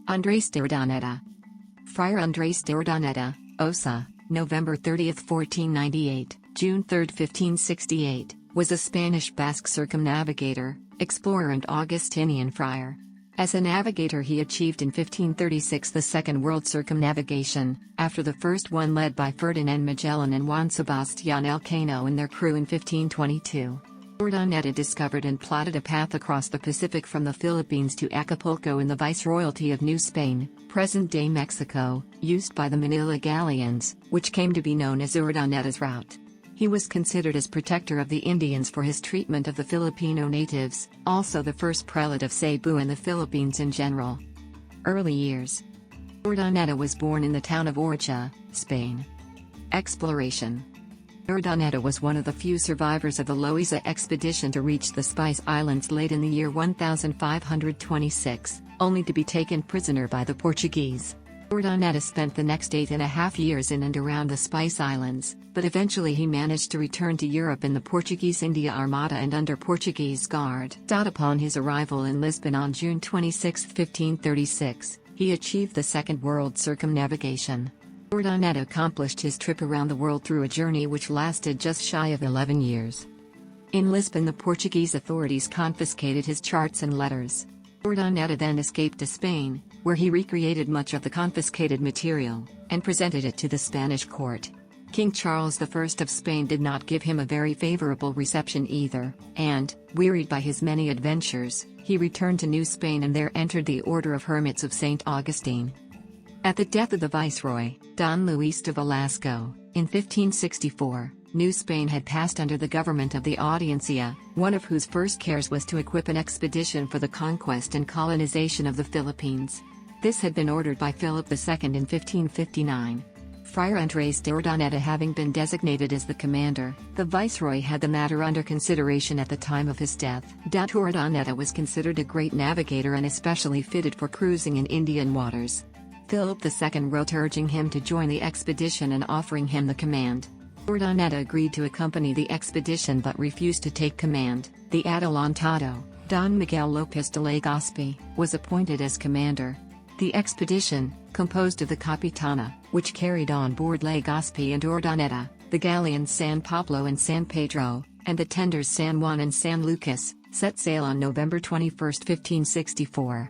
Andrés de Urdaneta. Friar Andrés de Urdaneta, Osa, November 30, 1498, June 3, 1568, was a Spanish Basque circumnavigator, explorer and Augustinian friar. As a navigator he achieved in 1536 the Second World Circumnavigation, after the first one led by Ferdinand Magellan and Juan Sebastián Elcano and their crew in 1522. Urdaneta discovered and plotted a path across the Pacific from the Philippines to Acapulco in the Viceroyalty of New Spain, present-day Mexico, used by the Manila galleons, which came to be known as Urdaneta's route. He was considered as protector of the Indians for his treatment of the Filipino natives, also the first prelate of Cebu and the Philippines in general. Early years. Urdaneta was born in the town of Oria, Spain. Exploration. Urdaneta was one of the few survivors of the Loíza expedition to reach the Spice Islands late in the year 1526, only to be taken prisoner by the Portuguese. Urdaneta spent the next 8.5 years in and around the Spice Islands, but eventually he managed to return to Europe in the Portuguese India Armada and under Portuguese guard. Upon his arrival in Lisbon on June 26, 1536, he achieved the Second World Circumnavigation. Urdaneta accomplished his trip around the world through a journey which lasted just shy of 11 years. In Lisbon the Portuguese authorities confiscated his charts and letters. Urdaneta then escaped to Spain, where he recreated much of the confiscated material, and presented it to the Spanish court. King Charles I of Spain did not give him a very favorable reception either, and, wearied by his many adventures, he returned to New Spain and there entered the Order of Hermits of St. Augustine. At the death of the viceroy, Don Luis de Velasco, in 1564, New Spain had passed under the government of the Audiencia, one of whose first cares was to equip an expedition for the conquest and colonization of the Philippines. This had been ordered by Philip II in 1559. Friar Andrés de Urdaneta having been designated as the commander, the viceroy had the matter under consideration at the time of his death. Urdaneta was considered a great navigator and especially fitted for cruising in Indian waters. Philip II wrote urging him to join the expedition and offering him the command. Urdaneta agreed to accompany the expedition but refused to take command. The adelantado, Don Miguel López de Legazpi, was appointed as commander. The expedition, composed of the Capitana, which carried on board Legazpi and Urdaneta, the galleons San Pablo and San Pedro, and the tenders San Juan and San Lucas, set sail on November 21, 1564.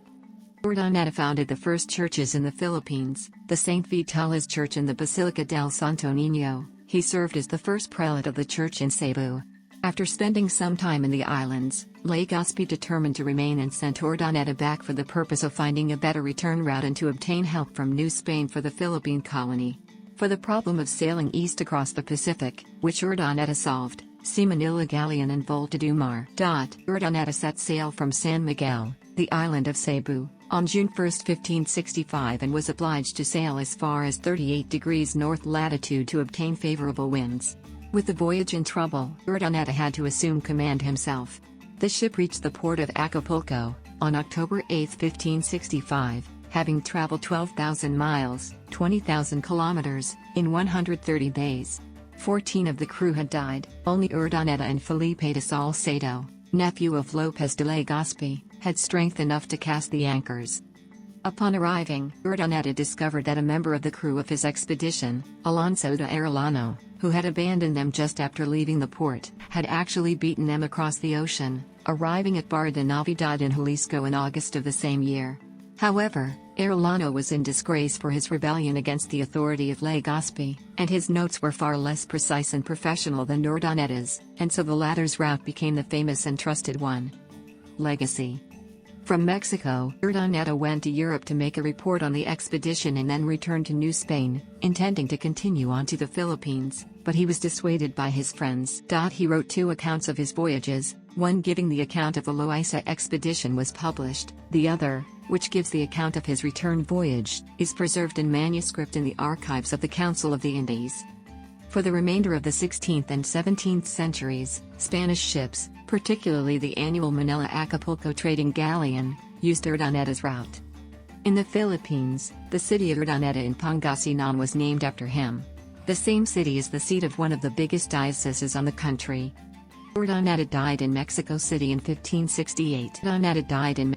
Urdaneta founded the first churches in the Philippines, the St. Vitalis Church and the Basilica del Santo Niño. He served as the first prelate of the church in Cebu. After spending some time in the islands, Legazpi determined to remain and sent Urdaneta back for the purpose of finding a better return route and to obtain help from New Spain for the Philippine colony. For the problem of sailing east across the Pacific, which Urdaneta solved, see Manila Galleon and Volta do Mar. Urdaneta set sail from San Miguel, the island of Cebu, on June 1, 1565 and was obliged to sail as far as 38 degrees north latitude to obtain favorable winds. With the voyage in trouble, Urdaneta had to assume command himself. The ship reached the port of Acapulco, on October 8, 1565, having traveled 12,000 miles, 20,000 kilometers, in 130 days. 14 of the crew had died, only Urdaneta and Felipe de Salcedo, nephew of López de Legazpi, had strength enough to cast the anchors. Upon arriving, Urdaneta discovered that a member of the crew of his expedition, Alonso de Arellano, who had abandoned them just after leaving the port, had actually beaten them across the ocean, arriving at Barra de Navidad in Jalisco in August of the same year. However, Arellano was in disgrace for his rebellion against the authority of Legazpi, and his notes were far less precise and professional than Urdaneta's, and so the latter's route became the famous and trusted one. Legacy. From Mexico, Urdaneta went to Europe to make a report on the expedition and then returned to New Spain, intending to continue on to the Philippines, but he was dissuaded by his friends. He wrote 2 accounts of his voyages, one giving the account of the Loíza expedition was published, the other, which gives the account of his return voyage, is preserved in manuscript in the archives of the Council of the Indies. For the remainder of the 16th and 17th centuries, Spanish ships, particularly the annual Manila-Acapulco trading galleon, used Urdaneta's route. In the Philippines, the city of Urdaneta in Pangasinan was named after him. The same city is the seat of one of the biggest dioceses on the country. Urdaneta died in Mexico City in 1568. Urdaneta died in